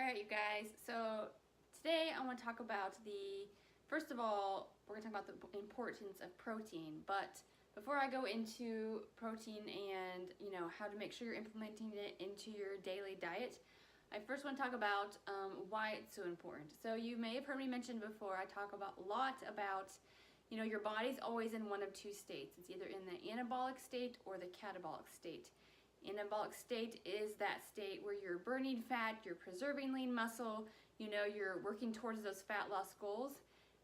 Alright, you guys, so today I want to talk about first of all, we're going to talk about the importance of protein, but before I go into protein and, how to make sure you're implementing it into your daily diet, I first want to talk about why it's so important. So you may have heard me mention before, I talk a lot about, your body's always in one of two states. It's either in the anabolic state or the catabolic state. Anabolic state is that state where you're burning fat, you're preserving lean muscle, you're working towards those fat loss goals.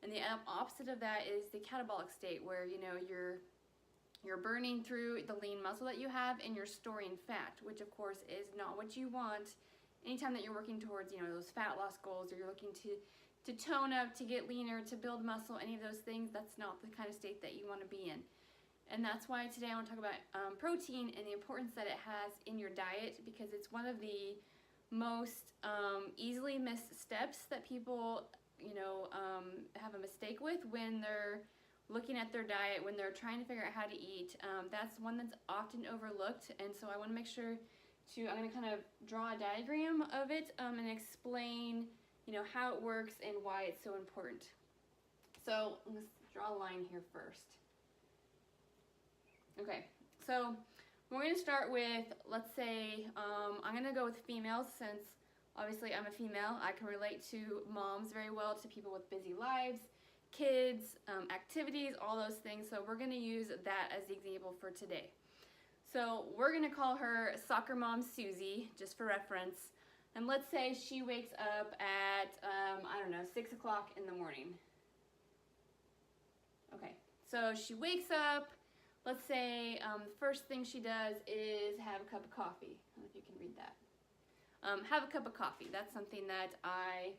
And the opposite of that is the catabolic state where, you're burning through the lean muscle that you have and you're storing fat, which of course is not what you want anytime that you're working towards, those fat loss goals, or you're looking to tone up, to get leaner, to build muscle, any of those things. That's not the kind of state that you want to be in. And that's why today I want to talk about protein and the importance that it has in your diet, because it's one of the most easily missed steps that people, have a mistake with when they're looking at their diet, when they're trying to figure out how to eat. That's one that's often overlooked, and so I want to make sure I'm going to kind of draw a diagram of it and explain, how it works and why it's so important. So let's draw a line here first. Okay, so we're going to start with, let's say, I'm going to go with females since obviously I'm a female. I can relate to moms very well, to people with busy lives, kids, activities, all those things. So we're going to use that as the example for today. So we're going to call her Soccer Mom Susie, just for reference. And let's say she wakes up at, 6 o'clock in the morning. Okay, so she wakes up. Let's say the first thing she does is have a cup of coffee. I don't know if you can read that. Have a cup of coffee. That's something that I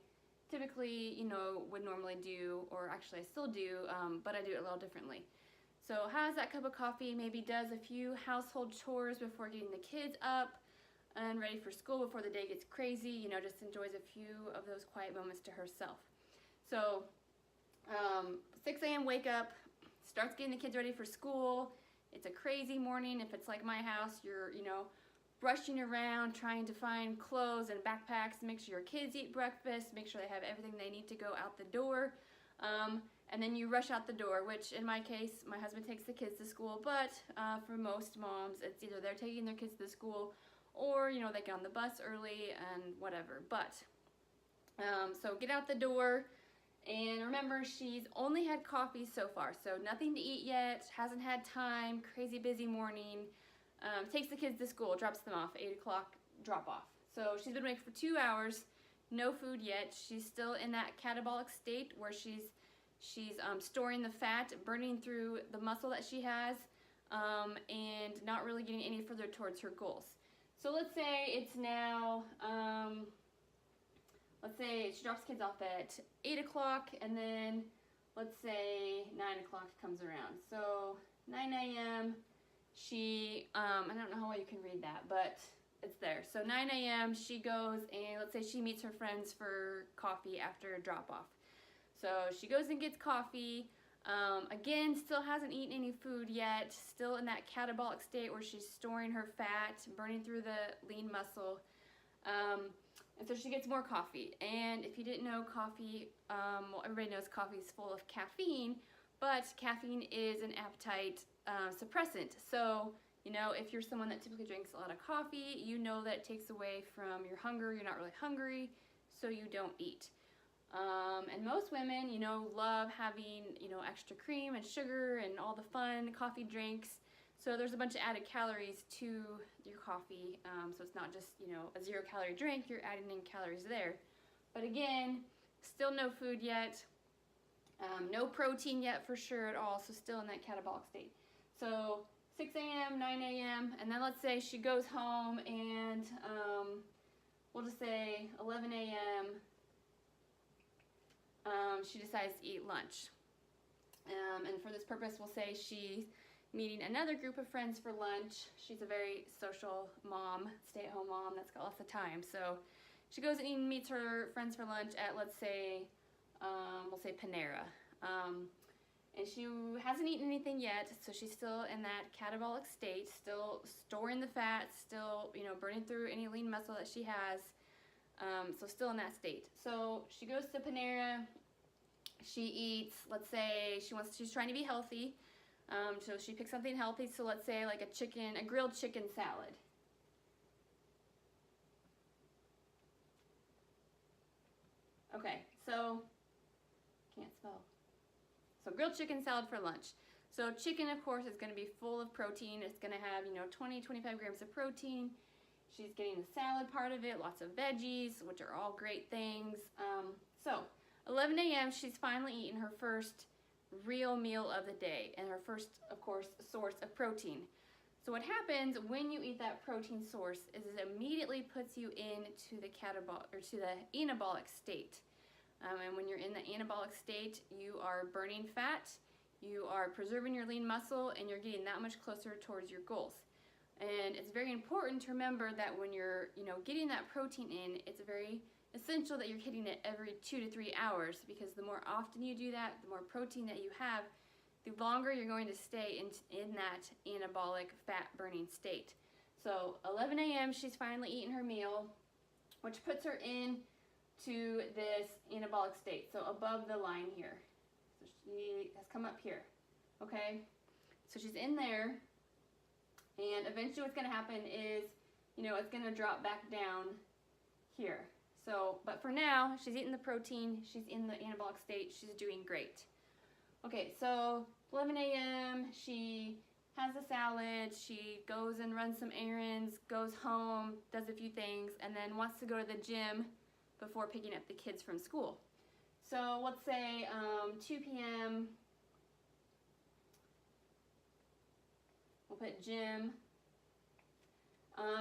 typically, would normally do, or actually I still do, but I do it a little differently. So has that cup of coffee, maybe does a few household chores before getting the kids up and ready for school before the day gets crazy, just enjoys a few of those quiet moments to herself. So 6 a.m. wake up, starts getting the kids ready for school. It's a crazy morning. If it's like my house, you're, rushing around trying to find clothes and backpacks, make sure your kids eat breakfast, make sure they have everything they need to go out the door. And then you rush out the door, which in my case, my husband takes the kids to school, but for most moms, it's either they're taking their kids to school or, they get on the bus early and whatever. But, so get out the door. And remember, she's only had coffee so far, so nothing to eat yet, hasn't had time, crazy busy morning, takes the kids to school, drops them off, 8 o'clock drop off. So she's been awake for 2 hours, no food yet. She's still in that catabolic state where she's storing the fat, burning through the muscle that she has, and not really getting any further towards her goals. So let's say it's now, let's say she drops kids off at 8 o'clock, and then let's say 9 o'clock comes around. So 9 a.m. she, I don't know how well you can read that, but it's there. So 9 a.m. she goes and let's say she meets her friends for coffee after drop off. So she goes and gets coffee. Again, still hasn't eaten any food yet, still in that catabolic state where she's storing her fat, burning through the lean muscle. And so she gets more coffee. And if you didn't know, coffee, well, everybody knows coffee is full of caffeine, but caffeine is an appetite suppressant. So, if you're someone that typically drinks a lot of coffee, you know that it takes away from your hunger. You're not really hungry, so you don't eat. And most women, love having, extra cream and sugar and all the fun coffee drinks. So there's a bunch of added calories to your coffee. So it's not just, a 0-calorie drink, you're adding in calories there. But again, still no food yet. No protein yet for sure at all, so still in that catabolic state. So 6 a.m., 9 a.m., and then let's say she goes home and we'll just say 11 a.m., she decides to eat lunch. And for this purpose, we'll say she's meeting another group of friends for lunch. She's a very social mom, stay-at-home mom that's got lots of time. So she goes and meets her friends for lunch at, let's say, we'll say Panera. And she hasn't eaten anything yet, so she's still in that catabolic state, still storing the fat, still, burning through any lean muscle that she has. So still in that state. So she goes to Panera. She eats, let's say she's trying to be healthy. So she picks something healthy. So let's say like a grilled chicken salad. Okay, so, can't spell. So grilled chicken salad for lunch. So chicken, of course, is going to be full of protein. It's going to have, 20, 25 grams of protein. She's getting the salad part of it, lots of veggies, which are all great things. So 11 a.m., she's finally eaten her first real meal of the day and her first, of course, source of protein. So what happens when you eat that protein source is it immediately puts you into the anabolic state. And when you're in the anabolic state, you are burning fat, you are preserving your lean muscle, and you're getting that much closer towards your goals. And it's very important to remember that when you're, getting that protein in, it's very essential that you're hitting it every 2 to 3 hours, because the more often you do that, the more protein that you have, the longer you're going to stay in that anabolic fat burning state. So 11 a.m. she's finally eaten her meal, which puts her in to this anabolic state, so above the line here. So she has come up here, okay? So she's in there, and eventually what's going to happen is, it's going to drop back down here. So, but for now, she's eating the protein, she's in the anabolic state, she's doing great. Okay, so 11 a.m., she has the salad, she goes and runs some errands, goes home, does a few things, and then wants to go to the gym before picking up the kids from school. So let's say 2 p.m., we'll put gym.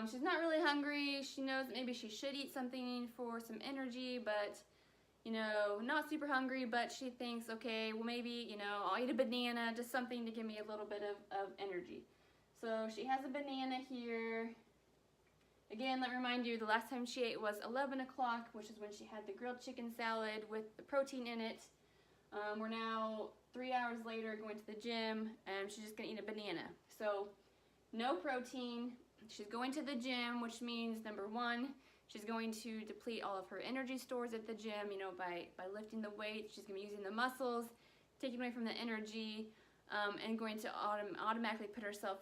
She's not really hungry. She knows that maybe she should eat something for some energy, but not super hungry, but she thinks, okay, well maybe, I'll eat a banana, just something to give me a little bit of energy. So she has a banana here. Again, let me remind you, the last time she ate was 11 o'clock, which is when she had the grilled chicken salad with the protein in it. We're now 3 hours later going to the gym, and she's just going to eat a banana. So no protein. She's going to the gym, which means, number one, she's going to deplete all of her energy stores at the gym, by lifting the weight. She's going to be using the muscles, taking away from the energy, and going to automatically put herself,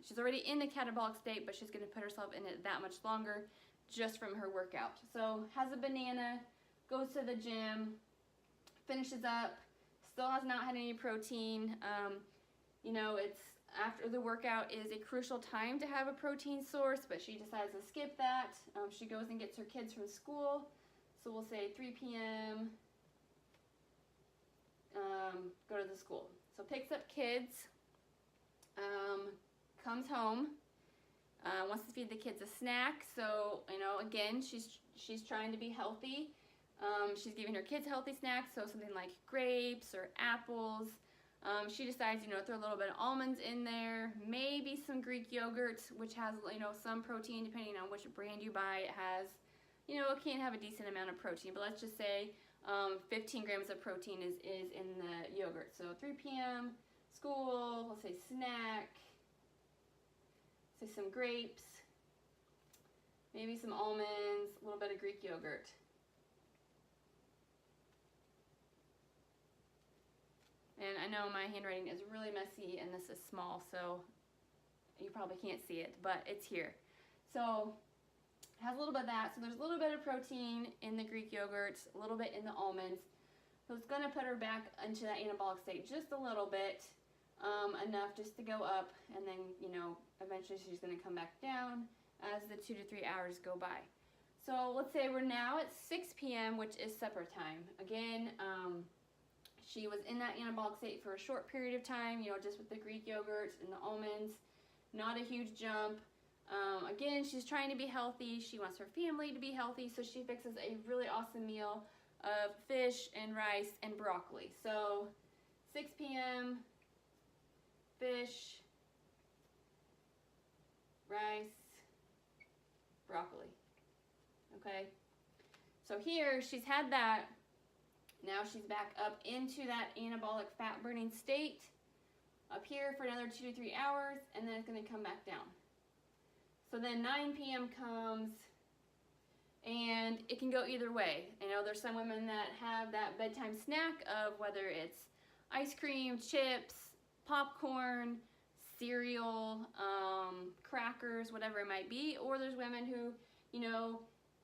she's already in the catabolic state, but she's going to put herself in it that much longer just from her workout. So has a banana, goes to the gym, finishes up, still has not had any protein. It's after the workout is a crucial time to have a protein source, but she decides to skip that. She goes and gets her kids from school. So we'll say 3 p.m., go to the school. So picks up kids, comes home, wants to feed the kids a snack. So, again, she's trying to be healthy. She's giving her kids healthy snacks, so something like grapes or apples. She decides, throw a little bit of almonds in there, maybe some Greek yogurt, which has, some protein, depending on which brand you buy. It has, it can have a decent amount of protein, but let's just say 15 grams of protein is in the yogurt. So 3 p.m., school, let's say snack, say some grapes, maybe some almonds, a little bit of Greek yogurt. And I know my handwriting is really messy and this is small, so you probably can't see it, but it's here. So it has a little bit of that. So there's a little bit of protein in the Greek yogurt, a little bit in the almonds. So it's going to put her back into that anabolic state just a little bit, enough just to go up, and then, eventually she's going to come back down as the 2 to 3 hours go by. So let's say we're now at 6 p.m., which is supper time. Again, she was in that anabolic state for a short period of time, just with the Greek yogurt and the almonds. Not a huge jump. Again, she's trying to be healthy. She wants her family to be healthy, so she fixes a really awesome meal of fish and rice and broccoli. So 6 p.m., fish, rice, broccoli. Okay? So here, she's had that. Now she's back up into that anabolic fat burning state, up here for another 2 to 3 hours, and then it's going to come back down. So then 9 p.m. comes, And it can go either way. I know there's some women that have that bedtime snack of whether it's ice cream, chips, popcorn, cereal, crackers, whatever it might be. Or there's women who,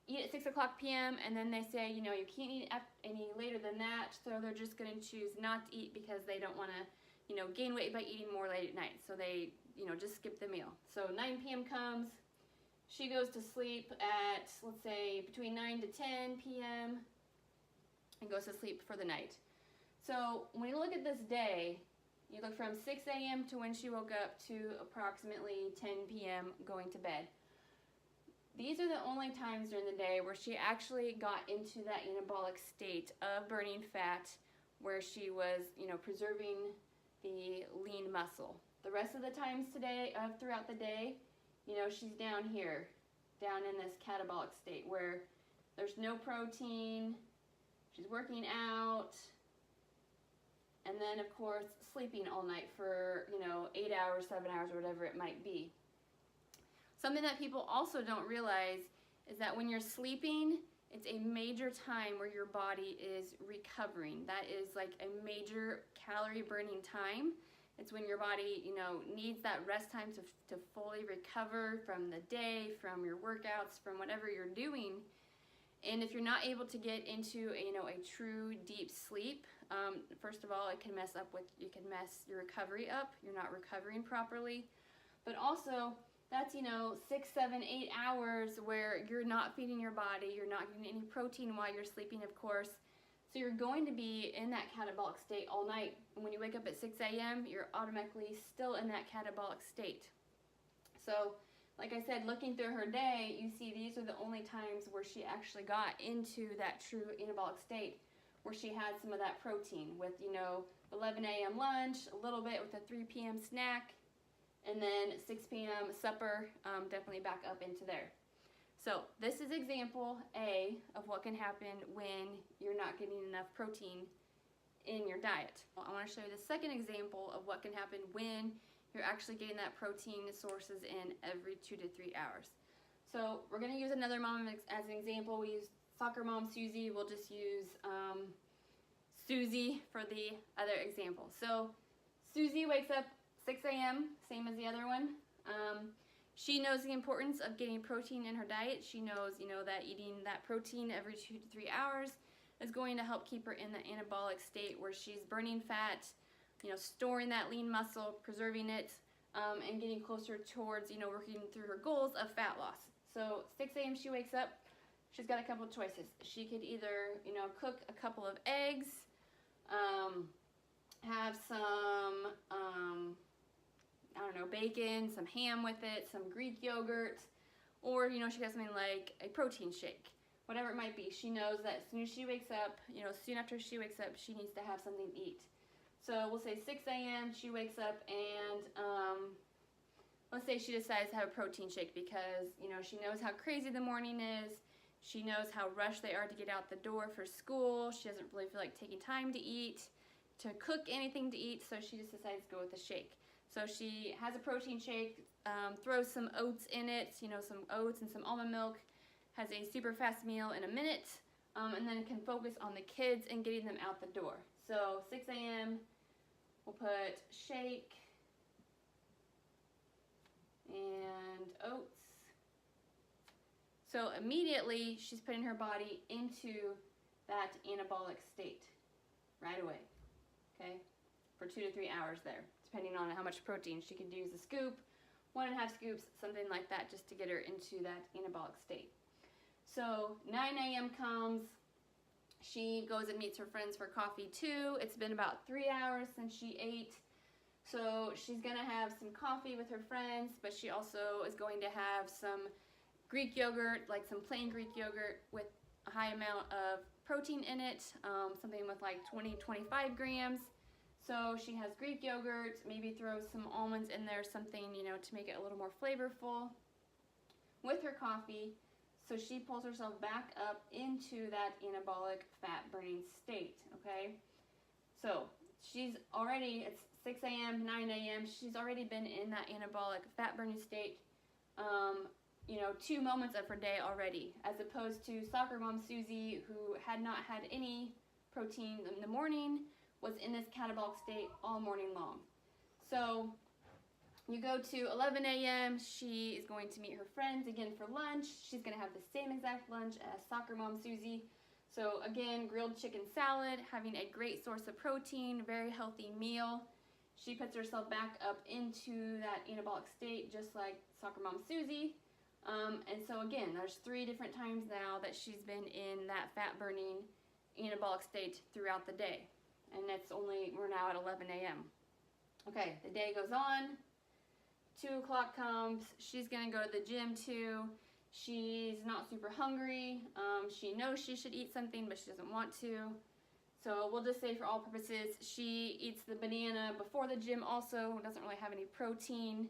eat at 6 o'clock p.m. and then they say, you can't eat any later than that. So they're just going to choose not to eat because they don't want to, gain weight by eating more late at night. So they, just skip the meal. So 9 p.m. comes. She goes to sleep at, let's say, between 9 to 10 p.m. and goes to sleep for the night. So when you look at this day, you look from 6 a.m. to when she woke up to approximately 10 p.m. going to bed. These are the only times during the day where she actually got into that anabolic state of burning fat, where she was, preserving the lean muscle. The rest of the times throughout the day, she's down here, down in this catabolic state where there's no protein, she's working out, and then of course sleeping all night for, 8 hours, 7 hours, or whatever it might be. Something that people also don't realize is that when you're sleeping, it's a major time where your body is recovering. That is like a major calorie burning time. It's when your body, needs that rest time to fully recover from the day, from your workouts, from whatever you're doing. And if you're not able to get into a true deep sleep, first of all, it can mess your recovery up. You're not recovering properly. But also, that's, 6, 7, 8 hours where you're not feeding your body, you're not getting any protein while you're sleeping, of course. So you're going to be in that catabolic state all night. And when you wake up at 6 a.m., you're automatically still in that catabolic state. So, like I said, looking through her day, you see these are the only times where she actually got into that true anabolic state, where she had some of that protein with, 11 a.m. lunch, a little bit with a 3 p.m. snack, and then 6 p.m. supper, definitely back up into there. So this is example A of what can happen when you're not getting enough protein in your diet. I want to show you the second example of what can happen when you're actually getting that protein sources in every 2 to 3 hours. So we're going to use another mom as an example. We use soccer mom Susie. We'll just use Susie for the other example. So Susie wakes up 6 a.m., same as the other one. She knows the importance of getting protein in her diet. She knows, that eating that protein every 2 to 3 hours is going to help keep her in the anabolic state where she's burning fat, storing that lean muscle, preserving it, and getting closer towards, working through her goals of fat loss. So 6 a.m. she wakes up. She's got a couple of choices. She could either, cook a couple of eggs, have some, bacon, some ham with it, some Greek yogurt, or, she has something like a protein shake. Whatever it might be, she knows that as soon as she wakes up, soon after she wakes up, she needs to have something to eat. So we'll say 6 a.m. she wakes up and, let's say she decides to have a protein shake because, she knows how crazy the morning is. She knows how rushed they are to get out the door for school. She doesn't really feel like taking time to eat, to cook anything to eat, so she just decides to go with a shake. So she has a protein shake, throws some oats in it, some oats and some almond milk, has a super fast meal in a minute, and then can focus on the kids and getting them out the door. So 6 a.m. we'll put shake and oats. So immediately she's putting her body into that anabolic state right away, okay, for 2 to 3 hours there, depending on how much protein. She could use a scoop, 1.5 scoops, something like that, just to get her into that anabolic state. So 9 a.m. comes, she goes and meets her friends for coffee too. It's been about 3 hours since she ate. So she's gonna have some coffee with her friends, but she also is going to have some Greek yogurt, like some plain Greek yogurt with a high amount of protein in it, something with like 20-25 grams. So she has Greek yogurt, maybe throw some almonds in there, something, to make it a little more flavorful with her coffee. So she pulls herself back up into that anabolic fat burning state, okay? So she's already, it's 6 a.m., 9 a.m., she's already been in that anabolic fat burning state 2 moments of her day already, as opposed to soccer mom Susie, who had not had any protein in the morning, was in this catabolic state all morning long. So you go to 11 a.m., she is going to meet her friends again for lunch. She's going to have the same exact lunch as soccer mom Susie. So again, grilled chicken salad, having a great source of protein, very healthy meal. She puts herself back up into that anabolic state just like soccer mom Susie. And so again, there's 3 different times now that she's been in that fat burning anabolic state throughout the day. And we're now at 11 a.m. Okay, the day goes on. 2 o'clock comes. She's gonna go to the gym too. She's not super hungry. She knows she should eat something, but she doesn't want to. So we'll just say for all purposes, she eats the banana before the gym also, doesn't really have any protein.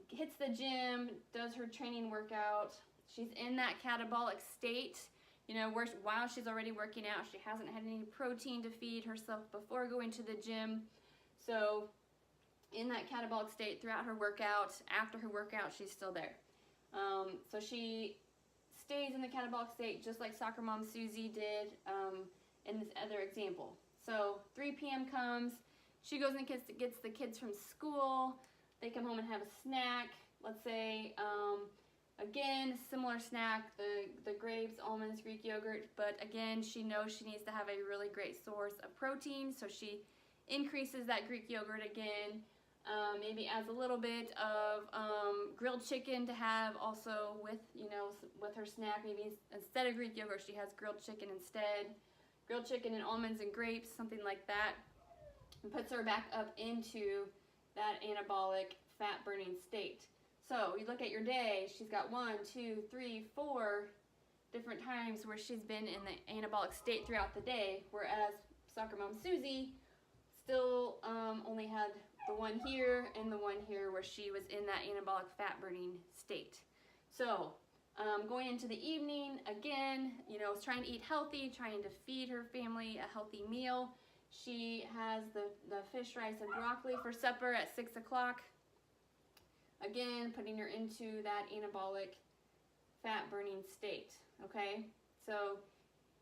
Hits the gym, does her training workout. She's in that catabolic state, while she's already working out. She hasn't had any protein to feed herself before going to the gym. So in that catabolic state throughout her workout, after her workout, she's still there. So she stays in the catabolic state just like soccer mom Susie did in this other example. So 3 p.m. comes, she goes and gets the kids from school. They come home and have a snack. Let's say, again, similar snack, the grapes, almonds, Greek yogurt, but again, she knows she needs to have a really great source of protein, so she increases that Greek yogurt again. Maybe adds a little bit of grilled chicken to have also with her snack. Maybe instead of Greek yogurt, she has grilled chicken instead. Grilled chicken and almonds and grapes, something like that. And puts her back up into that anabolic fat burning state. So you look at your day, she's got 1, 2, 3, 4 different times where she's been in the anabolic state throughout the day, whereas soccer mom Susie still only had the one here and the one here where she was in that anabolic fat burning state. So going into the evening, again, trying to eat healthy, trying to feed her family a healthy meal. She has the fish, rice, and broccoli for supper at 6 o'clock. Again, putting her into that anabolic fat burning state, okay? So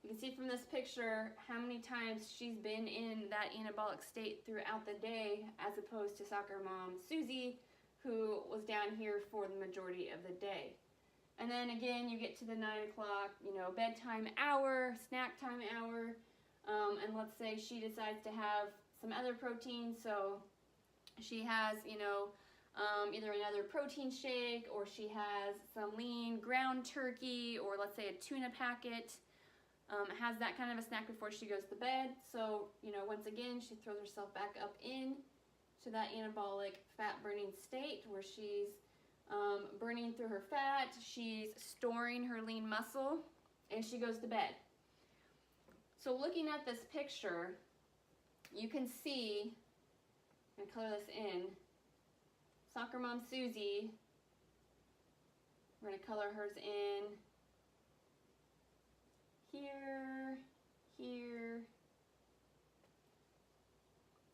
you can see from this picture how many times she's been in that anabolic state throughout the day, as opposed to soccer mom Susie, who was down here for the majority of the day. And then again, you get to the 9 o'clock, bedtime hour, snack time hour, and let's say she decides to have some other protein, so she has, either another protein shake, or she has some lean ground turkey, or let's say a tuna packet. Has that kind of a snack before she goes to bed. So, once again, she throws herself back up in to that anabolic fat burning state where she's burning through her fat, she's storing her lean muscle, and she goes to bed. So looking at this picture, you can see, I'm going to color this in, soccer mom Susie, we're going to color hers in here, here.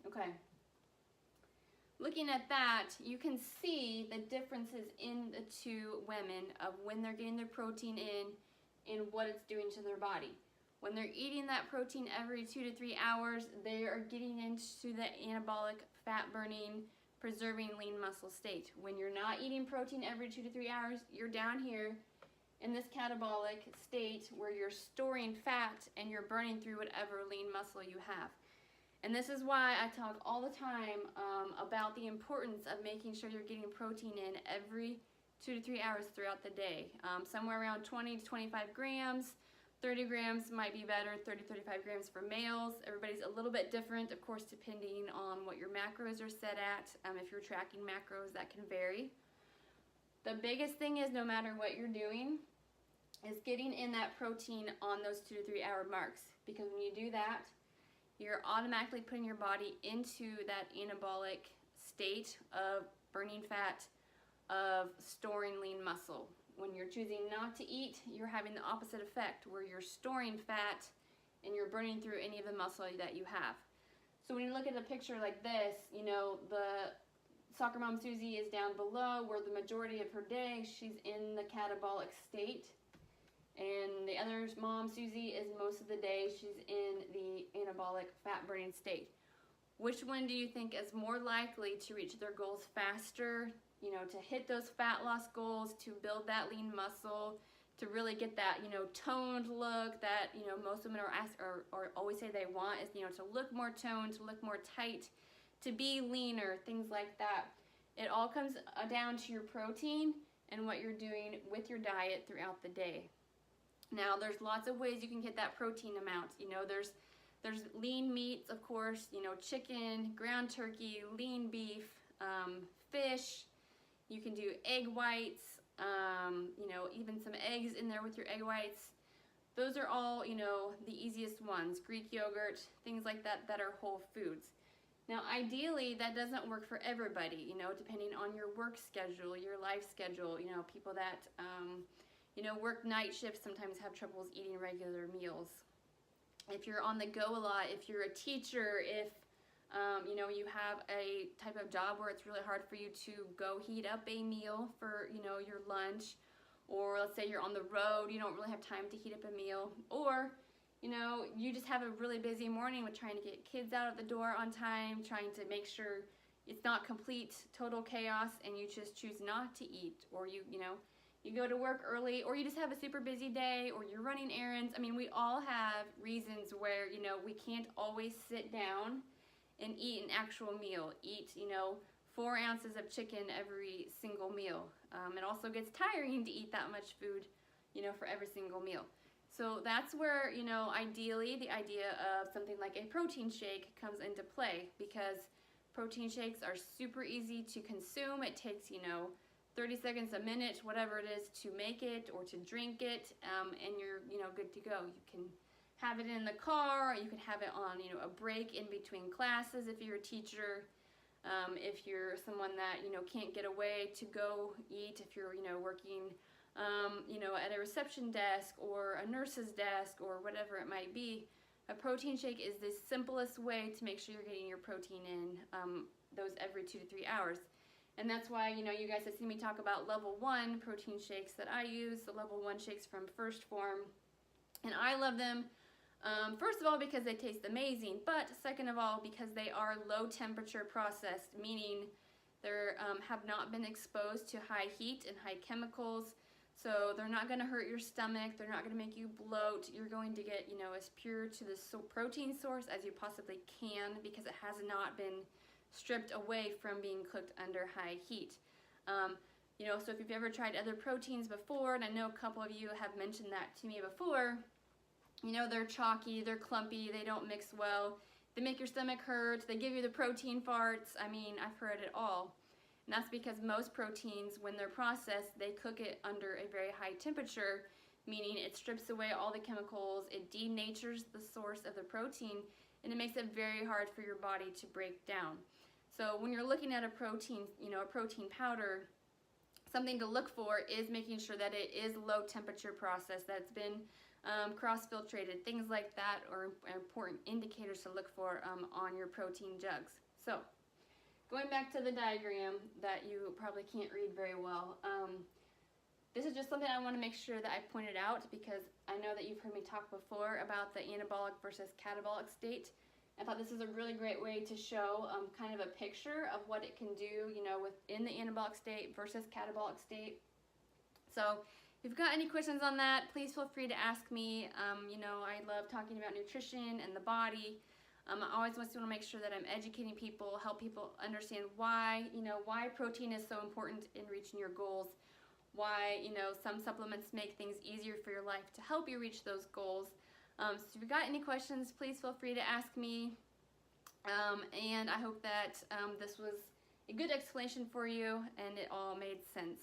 Okay. Looking at that, you can see the differences in the 2 women of when they're getting their protein in and what it's doing to their body. When they're eating that protein every 2 to 3 hours, they are getting into the anabolic, fat-burning, preserving lean muscle state. When you're not eating protein every 2 to 3 hours, you're down here in this catabolic state where you're storing fat and you're burning through whatever lean muscle you have. And this is why I talk all the time about the importance of making sure you're getting protein in every 2 to 3 hours throughout the day. Somewhere around 20 to 25 grams. 30 grams might be better, 30, 35 grams for males. Everybody's a little bit different, of course, depending on what your macros are set at. If you're tracking macros, that can vary. The biggest thing is, no matter what you're doing, is getting in that protein on those 2 to 3 hour marks. Because when you do that, you're automatically putting your body into that anabolic state of burning fat, of storing lean muscle. When you're choosing not to eat, you're having the opposite effect, where you're storing fat and you're burning through any of the muscle that you have. So when you look at a picture like this, the Soccer Mom Susie is down below, where the majority of her day she's in the catabolic state. And the other mom, Susie, is most of the day she's in the anabolic fat burning state. Which one do you think is more likely to reach their goals faster, to hit those fat loss goals, to build that lean muscle, to really get that, toned look that, most women are asked or always say they want is, to look more toned, to look more tight, to be leaner, things like that. It all comes down to your protein and what you're doing with your diet throughout the day. Now, there's lots of ways you can get that protein amount. There's lean meats, of course, chicken, ground turkey, lean beef, fish. You can do egg whites, even some eggs in there with your egg whites. Those are all, the easiest ones. Greek yogurt, things like that are whole foods. Now, ideally, that doesn't work for everybody, depending on your work schedule, your life schedule. People that, work night shifts sometimes have troubles eating regular meals. If you're on the go a lot, if you're a teacher, if, you have a type of job where it's really hard for you to go heat up a meal for, your lunch, or let's say you're on the road, you don't really have time to heat up a meal, or, you just have a really busy morning with trying to get kids out of the door on time, trying to make sure it's not complete, total chaos, and you just choose not to eat, or you go to work early, or you just have a super busy day, or you're running errands. I mean, we all have reasons where, we can't always sit down and eat an actual meal. Eat, 4 ounces of chicken every single meal. It also gets tiring to eat that much food, for every single meal. So that's where, ideally the idea of something like a protein shake comes into play, because protein shakes are super easy to consume. It takes, 30 seconds, a minute, whatever it is, to make it or to drink it, and you're, good to go. You can have it in the car, or you can have it on, a break in between classes if you're a teacher, if you're someone that, can't get away to go eat, if you're, working, at a reception desk or a nurse's desk or whatever it might be. A protein shake is the simplest way to make sure you're getting your protein in those every 2 to 3 hours. And that's why, you guys have seen me talk about level 1 protein shakes that I use, the level 1 shakes from First Form. And I love them, first of all, because they taste amazing, but second of all, because they are low temperature processed, meaning they have not been exposed to high heat and high chemicals. So they're not going to hurt your stomach. They're not going to make you bloat. You're going to get, as pure to the protein source as you possibly can, because it has not been stripped away from being cooked under high heat. So if you've ever tried other proteins before, and I know a couple of you have mentioned that to me before, they're chalky, they're clumpy, they don't mix well, they make your stomach hurt, they give you the protein farts. I mean, I've heard it all. And that's because most proteins, when they're processed, they cook it under a very high temperature, meaning it strips away all the chemicals, it denatures the source of the protein, and it makes it very hard for your body to break down. So when you're looking at a protein, a protein powder, something to look for is making sure that it is low temperature processed, that it's been cross-filtrated. Things like that are important indicators to look for on your protein jugs. So going back to the diagram that you probably can't read very well, this is just something I want to make sure that I pointed out, because I know that you've heard me talk before about the anabolic versus catabolic state. I thought this is a really great way to show kind of a picture of what it can do, within the anabolic state versus catabolic state. So if you've got any questions on that, please feel free to ask me. I love talking about nutrition and the body. I always want to make sure that I'm educating people, help people understand why, why protein is so important in reaching your goals, why, some supplements make things easier for your life to help you reach those goals. So if you've got any questions, please feel free to ask me. And I hope that this was a good explanation for you and it all made sense.